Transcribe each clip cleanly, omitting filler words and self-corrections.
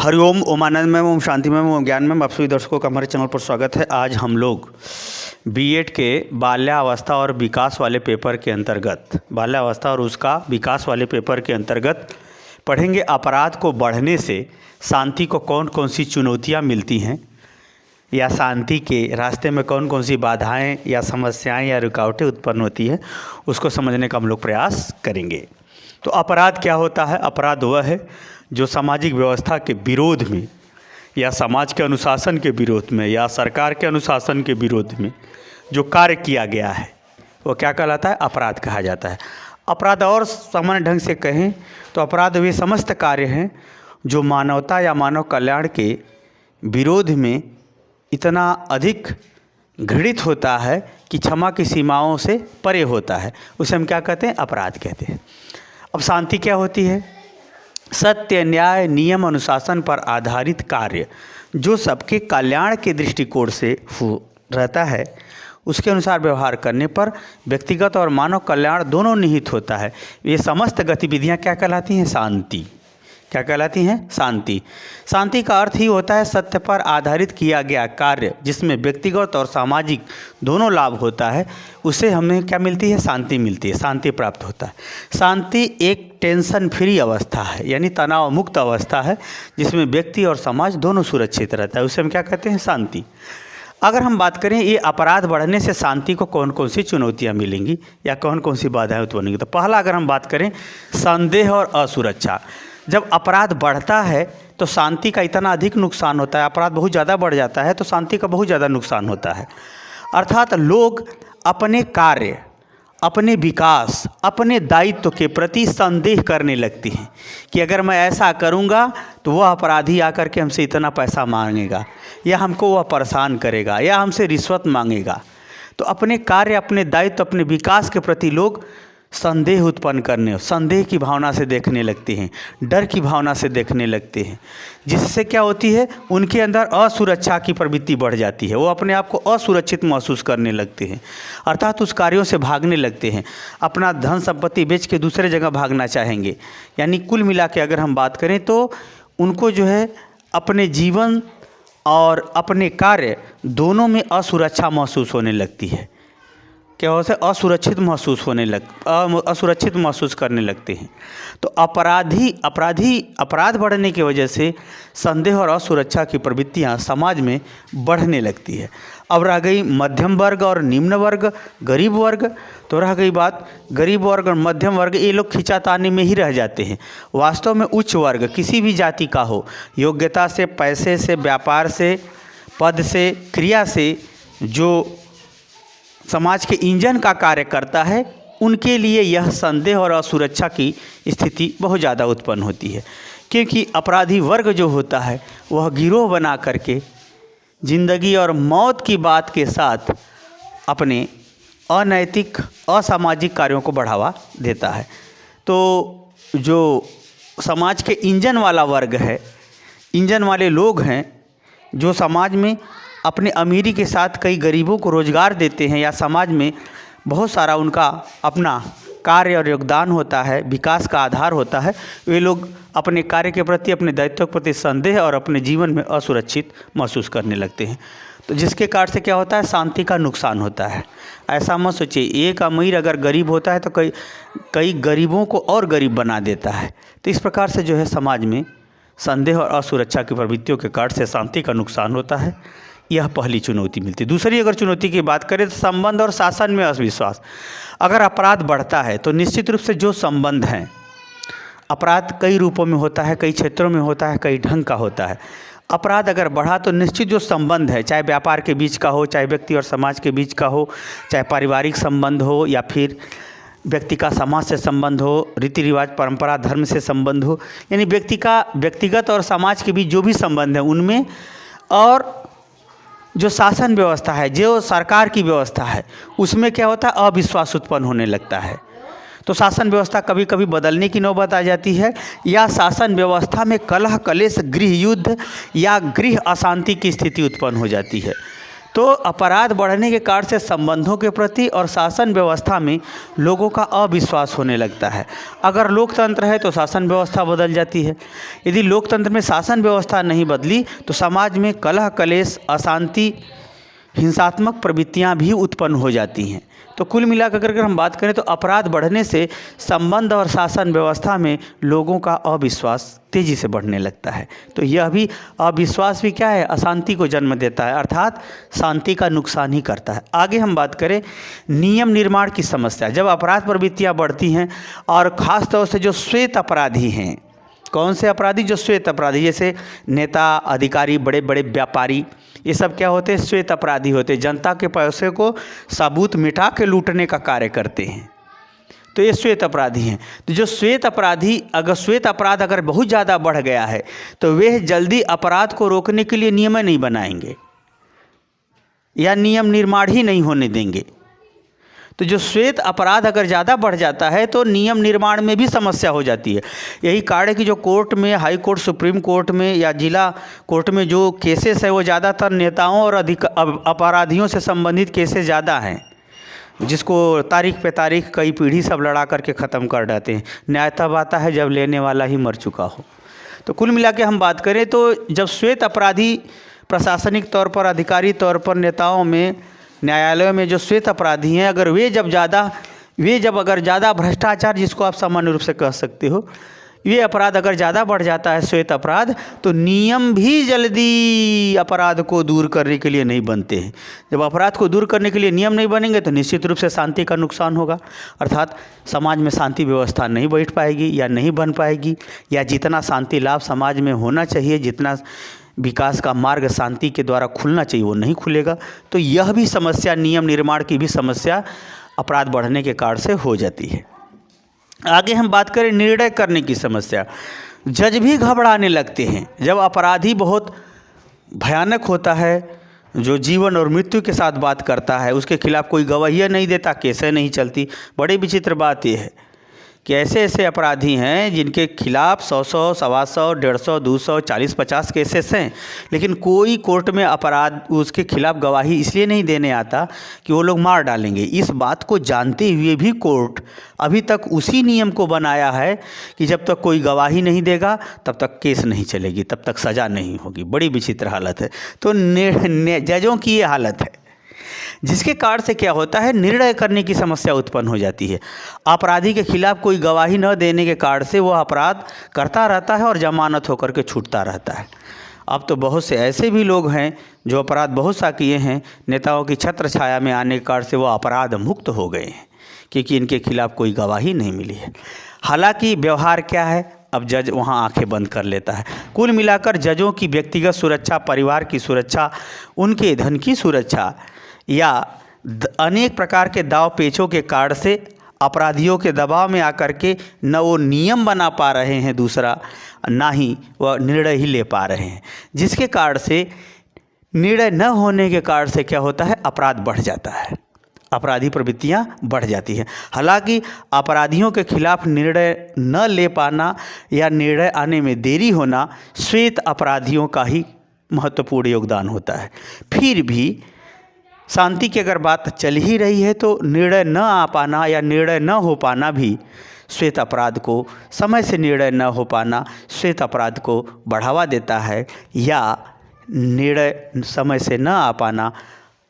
हरिओम, ओमानंद में ओम शांति में ओम ज्ञान में आप सभी दर्शकों का हमारे चैनल पर स्वागत है। आज हम लोग बीएड के बाल्यावस्था और विकास वाले पेपर के अंतर्गत बाल्यावस्था और उसका विकास वाले पेपर के अंतर्गत पढ़ेंगे अपराध को बढ़ने से शांति को कौन कौन सी चुनौतियां मिलती हैं या शांति के रास्ते में कौन कौन सी बाधाएं या समस्याएं या रुकावटें उत्पन्न होती हैं, उसको समझने का हम लोग प्रयास करेंगे। तो अपराध क्या होता है? अपराध वह है जो सामाजिक व्यवस्था के विरोध में या समाज के अनुशासन के विरोध में या सरकार के अनुशासन के विरोध में जो कार्य किया गया है वो क्या कहलाता है? अपराध कहा जाता है। अपराध और सामान्य ढंग से कहें तो अपराध वे समस्त कार्य हैं जो मानवता या मानव कल्याण के विरोध में इतना अधिक घृणित होता है कि क्षमा की सीमाओं से परे होता है, उसे हम क्या कहते हैं? अपराध कहते हैं। अब शांति क्या होती है? सत्य, न्याय, नियम, अनुशासन पर आधारित कार्य जो सबके कल्याण के दृष्टिकोण से रहता है, उसके अनुसार व्यवहार करने पर व्यक्तिगत और मानव कल्याण दोनों निहित होता है। ये समस्त गतिविधियां क्या कहलाती हैं? शांति। क्या कहलाती हैं? शांति। शांति का अर्थ ही होता है सत्य पर आधारित किया गया कार्य जिसमें व्यक्तिगत और सामाजिक दोनों लाभ होता है, उसे हमें क्या मिलती है? शांति मिलती है, शांति प्राप्त होता है। शांति एक टेंशन फ्री अवस्था है, यानी तनाव मुक्त अवस्था है जिसमें व्यक्ति और समाज दोनों सुरक्षित रहता है, उसे हम क्या कहते हैं? शांति। अगर हम बात करें ये अपराध बढ़ने से शांति को कौन कौन सी चुनौतियां मिलेंगी या कौन कौन सी बाधाएं उत्पन्न होंगी, तो पहला अगर हम बात करें संदेह और असुरक्षा। जब अपराध बढ़ता है तो शांति का इतना अधिक नुकसान होता है, अपराध बहुत ज़्यादा बढ़ जाता है तो शांति का बहुत ज़्यादा नुकसान होता है। अर्थात लोग अपने कार्य, अपने विकास, अपने दायित्व के प्रति संदेह करने लगते हैं कि अगर मैं ऐसा करूंगा तो वह अपराधी आकर के हमसे इतना पैसा मांगेगा या हमको वह परेशान करेगा या हमसे रिश्वत मांगेगा। तो अपने कार्य, अपने दायित्व, अपने विकास के प्रति लोग संदेह उत्पन्न करने, संदेह की भावना से देखने लगते हैं, डर की भावना से देखने लगते हैं, जिससे क्या होती है? उनके अंदर असुरक्षा की प्रवृत्ति बढ़ जाती है, वो अपने आप को असुरक्षित महसूस करने लगते हैं, अर्थात उस कार्यों से भागने लगते हैं, अपना धन संपत्ति बेच के दूसरे जगह भागना चाहेंगे। यानी कुल मिला के अगर हम बात करें तो उनको जो है अपने जीवन और अपने कार्य दोनों में असुरक्षा महसूस होने लगती है। क्या होता है? असुरक्षित महसूस करने लगते हैं। तो अपराध बढ़ने की वजह से संदेह और असुरक्षा की प्रवृत्तियां समाज में बढ़ने लगती है। अब रह गई मध्यम वर्ग और निम्न वर्ग, गरीब वर्ग। तो रह गई बात गरीब वर्ग और मध्यम वर्ग, ये लोग खींचातानी में ही रह जाते हैं। वास्तव में उच्च वर्ग किसी भी जाति का हो, योग्यता से, पैसे से, व्यापार से, पद से, क्रिया से जो समाज के इंजन का कार्य करता है, उनके लिए यह संदेह और असुरक्षा की स्थिति बहुत ज़्यादा उत्पन्न होती है, क्योंकि अपराधी वर्ग जो होता है वह गिरोह बना करके जिंदगी और मौत की बात के साथ अपने अनैतिक, असामाजिक कार्यों को बढ़ावा देता है। तो जो समाज के इंजन वाला वर्ग है, इंजन वाले लोग हैं जो समाज में अपने अमीरी के साथ कई गरीबों को रोज़गार देते हैं या समाज में बहुत सारा उनका अपना कार्य और योगदान होता है, विकास का आधार होता है, वे लोग अपने कार्य के प्रति, अपने दायित्व के प्रति संदेह और अपने जीवन में असुरक्षित महसूस करने लगते हैं। तो जिसके कारण से क्या होता है? शांति का नुकसान होता है। ऐसा मत सोचिए एक अमीर अगर गरीब होता है तो कई गरीबों को और गरीब बना देता है। तो इस प्रकार से जो है समाज में संदेह और असुरक्षा की प्रवृत्तियों के कारण से शांति का नुकसान होता है। यह पहली चुनौती मिलती है। दूसरी अगर चुनौती की बात करें तो संबंध और शासन में अविश्वास। अगर अपराध बढ़ता है तो निश्चित रूप से जो संबंध हैं, अपराध कई रूपों में होता है, कई क्षेत्रों में होता है, कई ढंग का होता है। अपराध अगर बढ़ा तो निश्चित जो संबंध है, चाहे व्यापार के बीच का हो, चाहे व्यक्ति और समाज के बीच का हो, चाहे पारिवारिक संबंध हो या फिर व्यक्ति का समाज से संबंध हो, रीति रिवाज, परंपरा, धर्म से संबंध हो, यानी व्यक्ति का व्यक्तिगत और समाज के बीच जो भी संबंध है उनमें, और जो शासन व्यवस्था है, जो सरकार की व्यवस्था है, उसमें क्या होता है? अविश्वास उत्पन्न होने लगता है। तो शासन व्यवस्था कभी कभी बदलने की नौबत आ जाती है या शासन व्यवस्था में कलह, कलेश, गृह युद्ध या गृह अशांति की स्थिति उत्पन्न हो जाती है। तो अपराध बढ़ने के कारण से संबंधों के प्रति और शासन व्यवस्था में लोगों का अविश्वास होने लगता है। अगर लोकतंत्र है तो शासन व्यवस्था बदल जाती है। यदि लोकतंत्र में शासन व्यवस्था नहीं बदली तो समाज में कलह कलेश, अशांति, हिंसात्मक प्रवृत्तियां भी उत्पन्न हो जाती हैं। तो कुल मिलाकर अगर हम बात करें तो अपराध बढ़ने से संबंध और शासन व्यवस्था में लोगों का अविश्वास तेज़ी से बढ़ने लगता है। तो यह भी अविश्वास भी क्या है, अशांति को जन्म देता है, अर्थात शांति का नुकसान ही करता है। आगे हम बात करें नियम निर्माण की समस्या। जब अपराध प्रवृत्तियाँ बढ़ती हैं और ख़ास तौर से जो श्वेत अपराधी हैं, कौन से अपराधी, जो श्वेत अपराधी, जैसे नेता, अधिकारी, बड़े बड़े व्यापारी, ये सब क्या होते हैं, श्वेत अपराधी होते हैं। जनता के पैसे को सबूत मिटा के लूटने का कार्य करते हैं, तो ये श्वेत अपराधी हैं। तो जो श्वेत अपराधी, अगर श्वेत अपराध अगर बहुत ज़्यादा बढ़ गया है तो वे जल्दी अपराध को रोकने के लिए नियम नहीं बनाएंगे या नियम निर्माण ही नहीं होने देंगे। तो जो श्वेत अपराध अगर ज़्यादा बढ़ जाता है तो नियम निर्माण में भी समस्या हो जाती है। यही कारण है कि जो कोर्ट में, हाई कोर्ट, सुप्रीम कोर्ट में या जिला कोर्ट में जो केसेस है वो ज़्यादातर नेताओं और अपराधियों से संबंधित केसेस ज़्यादा हैं, जिसको तारीख पे तारीख कई पीढ़ी सब लड़ा करके ख़त्म कर देते हैं। न्याय तब आता है जब लेने वाला ही मर चुका हो। तो कुल मिला के हम बात करें तो जब श्वेत अपराधी प्रशासनिक तौर पर, अधिकारी तौर पर, नेताओं में, न्यायालयों में जो श्वेत अपराधी हैं, अगर वे जब अगर ज़्यादा भ्रष्टाचार, जिसको आप सामान्य रूप से कह सकते हो, ये अपराध अगर ज़्यादा बढ़ जाता है, श्वेत अपराध, तो नियम भी जल्दी अपराध को दूर करने के लिए नहीं बनते हैं। जब अपराध को दूर करने के लिए नियम नहीं बनेंगे तो निश्चित रूप से शांति का नुकसान होगा, अर्थात समाज में शांति व्यवस्था नहीं बैठ पाएगी या नहीं बन पाएगी, या जितना शांति लाभ समाज में होना चाहिए, जितना विकास का मार्ग शांति के द्वारा खुलना चाहिए, वो नहीं खुलेगा। तो यह भी समस्या, नियम निर्माण की भी समस्या अपराध बढ़ने के कारण से हो जाती है। आगे हम बात करें निर्णय करने की समस्या। जज भी घबराने लगते हैं जब अपराधी बहुत भयानक होता है, जो जीवन और मृत्यु के साथ बात करता है, उसके खिलाफ कोई गवाहियाँ नहीं देता, केसें नहीं चलती। बड़ी विचित्र बात यह है कि ऐसे ऐसे अपराधी हैं जिनके खिलाफ 100, 125, 150, 200, 40, 50 केसेस हैं, लेकिन कोई कोर्ट में अपराध उसके खिलाफ गवाही इसलिए नहीं देने आता कि वो लोग मार डालेंगे। इस बात को जानते हुए भी कोर्ट अभी तक उसी नियम को बनाया है कि जब तक कोई गवाही नहीं देगा तब तक केस नहीं चलेगी, तब तक सज़ा नहीं होगी। बड़ी विचित्र हालत है। तो जजों की ये हालत है, जिसके कारण से क्या होता है, निर्णय करने की समस्या उत्पन्न हो जाती है। अपराधी के खिलाफ कोई गवाही न देने के कारण से वह अपराध करता रहता है और जमानत होकर के छूटता रहता है। अब तो बहुत से ऐसे भी लोग हैं जो अपराध बहुत सा किए हैं, नेताओं की छत्र छाया में आने के कारण से वो अपराध मुक्त हो गए हैं, क्योंकि इनके खिलाफ कोई गवाही नहीं मिली है। हालांकि व्यवहार क्या है, अब जज वहाँ आंखें बंद कर लेता है। कुल मिलाकर जजों की व्यक्तिगत सुरक्षा, परिवार की सुरक्षा, उनके धन की सुरक्षा या अनेक प्रकार के दाव पेचों के कारण से अपराधियों के दबाव में आकर के न वो नियम बना पा रहे हैं, दूसरा ना ही वह निर्णय ही ले पा रहे हैं, जिसके कारण से निर्णय न होने के कारण से क्या होता है, अपराध बढ़ जाता है, अपराधी प्रवृत्तियां बढ़ जाती हैं। हालांकि अपराधियों के खिलाफ निर्णय न ले पाना या निर्णय आने में देरी होना श्वेत अपराधियों का ही महत्वपूर्ण योगदान होता है। फिर भी शांति की अगर बात चल ही रही है तो निर्णय न आ पाना या निर्णय न हो पाना भी श्वेत अपराध को, समय से निर्णय न हो पाना श्वेत अपराध को बढ़ावा देता है, या निर्णय समय से न आ पाना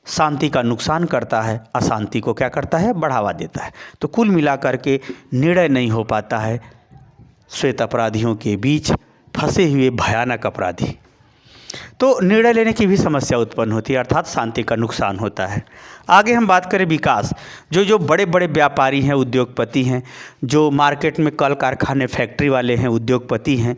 शांति का नुकसान करता है, अशांति को क्या करता है, बढ़ावा देता है। तो कुल मिलाकर के निर्णय नहीं हो पाता है श्वेत अपराधियों के बीच फंसे हुए भयानक अपराधी, तो निर्णय लेने की भी समस्या उत्पन्न होती है, अर्थात शांति का नुकसान होता है। आगे हम बात करें विकास। जो बड़े बड़े व्यापारी हैं, उद्योगपति हैं, जो मार्केट में कल कारखाने, फैक्ट्री वाले हैं, उद्योगपति हैं,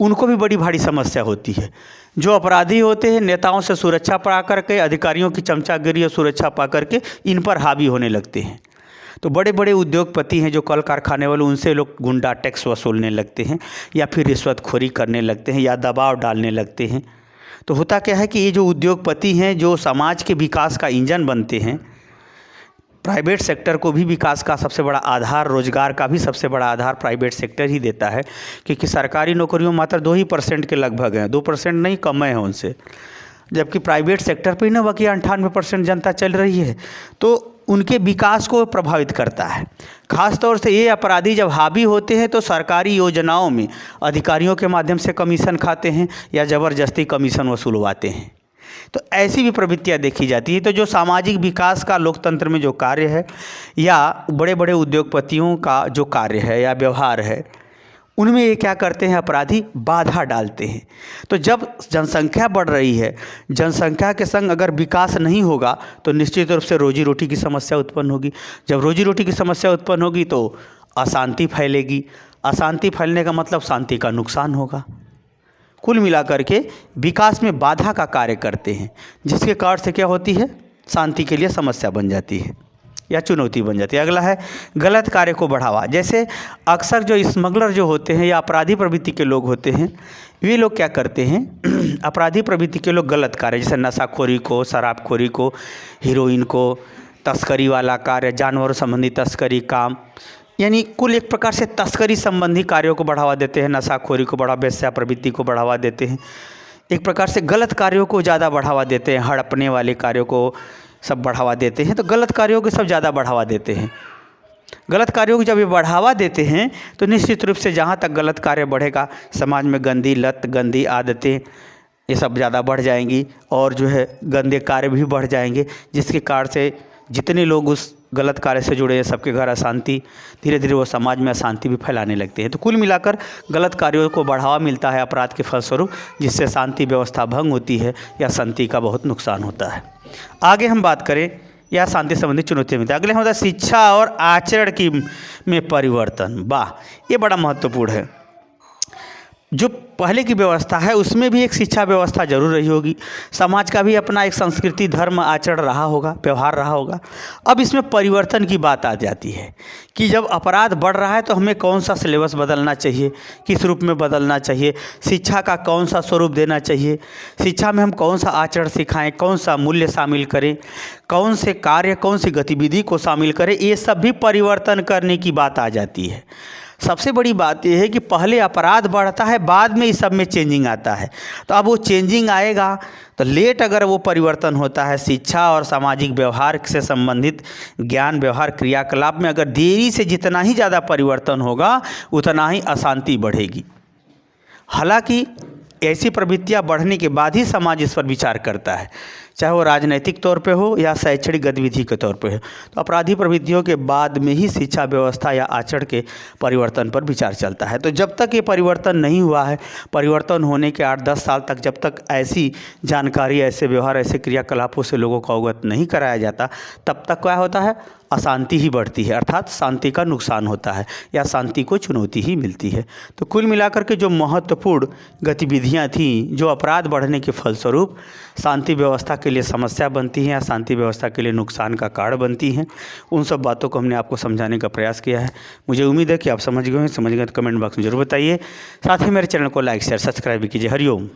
उनको भी बड़ी भारी समस्या होती है। जो अपराधी होते हैं नेताओं से सुरक्षा पा करके, अधिकारियों की चमचागिरी और सुरक्षा पा करके इन पर हावी होने लगते हैं। तो बड़े बड़े उद्योगपति हैं जो कल कारखाने वाले, उनसे लोग गुंडा टैक्स वसूलने लगते हैं या फिर रिश्वतखोरी करने लगते हैं या दबाव डालने लगते हैं। तो होता क्या है कि ये जो उद्योगपति हैं, जो समाज के विकास का इंजन बनते हैं, प्राइवेट सेक्टर को भी विकास का सबसे बड़ा आधार, रोजगार का भी सबसे बड़ा आधार प्राइवेट सेक्टर ही देता है, क्योंकि सरकारी नौकरियों मात्र 2% के लगभग हैं, 2% नहीं, कम है उनसे। जबकि प्राइवेट सेक्टर पे ही ना बाकी 98% जनता चल रही है, तो उनके विकास को प्रभावित करता है। खास तौर से ये अपराधी जब हावी होते हैं तो सरकारी योजनाओं में अधिकारियों के माध्यम से कमीशन खाते हैं या ज़बरदस्ती कमीशन वसूलवाते हैं। तो ऐसी भी प्रवृत्तियाँ देखी जाती है। तो जो सामाजिक विकास का लोकतंत्र में जो कार्य है या बड़े बड़े उद्योगपतियों का जो कार्य है या व्यवहार है, उनमें ये क्या करते हैं, अपराधी बाधा डालते हैं। तो जब जनसंख्या बढ़ रही है, जनसंख्या के संग अगर विकास नहीं होगा तो निश्चित रूप से रोजी रोटी की समस्या उत्पन्न होगी। जब रोजी रोटी की समस्या उत्पन्न होगी तो अशांति फैलेगी। अशांति फैलने का मतलब शांति का नुकसान होगा। कुल मिलाकर के विकास में बाधा का कार्य करते हैं, जिसके कारण से क्या होती है, शांति के लिए समस्या बन जाती है या चुनौती बन जाती है। अगला है गलत कार्य को बढ़ावा। जैसे अक्सर जो स्मगलर जो होते हैं या अपराधी प्रवृत्ति के लोग होते हैं, वे लोग क्या करते हैं, अपराधी प्रवृत्ति के लोग गलत कार्य जैसे नशाखोरी को, शराबखोरी को, हीरोइन को, तस्करी वाला कार्य, जानवरों संबंधी तस्करी काम, यानी कुल एक प्रकार से तस्करी संबंधी कार्यों को बढ़ावा देते हैं। नशाखोरी को बढ़ावा, वेश्या प्रवृत्ति को बढ़ावा देते हैं। एक प्रकार से गलत कार्यों को ज़्यादा बढ़ावा देते हैं, हड़पने वाले कार्यों को सब बढ़ावा देते हैं। तो गलत कार्यों को सब ज़्यादा बढ़ावा देते हैं। गलत कार्यों को जब ये बढ़ावा देते हैं तो निश्चित रूप से जहाँ तक गलत कार्य बढ़ेगा, समाज में गंदी लत, गंदी आदतें ये सब ज़्यादा बढ़ जाएंगी और जो है गंदे कार्य भी बढ़ जाएंगे, जिसके कारण से जितने लोग उस गलत कार्य से जुड़े हैं सबके घर अशांति, धीरे धीरे वो समाज में अशांति भी फैलाने लगते हैं। तो कुल मिलाकर गलत कार्यों को बढ़ावा मिलता है अपराध के फलस्वरूप, जिससे शांति व्यवस्था भंग होती है या शांति का बहुत नुकसान होता है। आगे हम बात करें या शांति संबंधी चुनौतियाँ मिलती है। अगले हम होता है शिक्षा और आचरण की में परिवर्तन। वाह, ये बड़ा महत्वपूर्ण है। जो पहले की व्यवस्था है उसमें भी एक शिक्षा व्यवस्था जरूर रही होगी, समाज का भी अपना एक संस्कृति, धर्म, आचरण रहा होगा, व्यवहार रहा होगा। अब इसमें परिवर्तन की बात आ जाती है कि जब अपराध बढ़ रहा है तो हमें कौन सा सिलेबस बदलना चाहिए, किस रूप में बदलना चाहिए, शिक्षा का कौन सा स्वरूप देना चाहिए, शिक्षा में हम कौन सा आचरण सिखाएं, कौन सा मूल्य शामिल करें, कौन से कार्य, कौन सी गतिविधि को शामिल करें, ये सब भी परिवर्तन करने की बात आ जाती है। सबसे बड़ी बात यह है कि पहले अपराध बढ़ता है, बाद में इस सब में चेंजिंग आता है। तो अब वो चेंजिंग आएगा तो लेट अगर वो परिवर्तन होता है, शिक्षा और सामाजिक व्यवहार से संबंधित ज्ञान, व्यवहार, क्रियाकलाप में अगर देरी से जितना ही ज़्यादा परिवर्तन होगा उतना ही अशांति बढ़ेगी। हालांकि ऐसी प्रवृत्तियां बढ़ने के बाद ही समाज इस पर विचार करता है, चाहे वो राजनीतिक तौर पे हो या शैक्षणिक गतिविधि के तौर पे हो। तो अपराधी प्रवृत्तियों के बाद में ही शिक्षा व्यवस्था या आचरण के परिवर्तन पर विचार चलता है। तो जब तक ये परिवर्तन नहीं हुआ है, परिवर्तन होने के 8-10 साल तक जब तक ऐसी जानकारी, ऐसे व्यवहार, ऐसे क्रियाकलापों से लोगों को अवगत नहीं कराया जाता, तब तक क्या होता है, अशांति ही बढ़ती है, अर्थात शांति का नुकसान होता है या शांति को चुनौती ही मिलती है। तो कुल मिलाकर के जो महत्वपूर्ण गतिविधियां थीं, जो अपराध बढ़ने के फलस्वरूप शांति व्यवस्था के लिए समस्या बनती हैं या शांति व्यवस्था के लिए नुकसान का कारण बनती हैं, उन सब बातों को हमने आपको समझाने का प्रयास किया है। मुझे उम्मीद है कि आप समझ गए हैं। समझ गए तो कमेंट बॉक्स में जरूर बताइए। साथ ही मेरे चैनल को लाइक, शेयर, सब्सक्राइब भी कीजिए। हरिओम।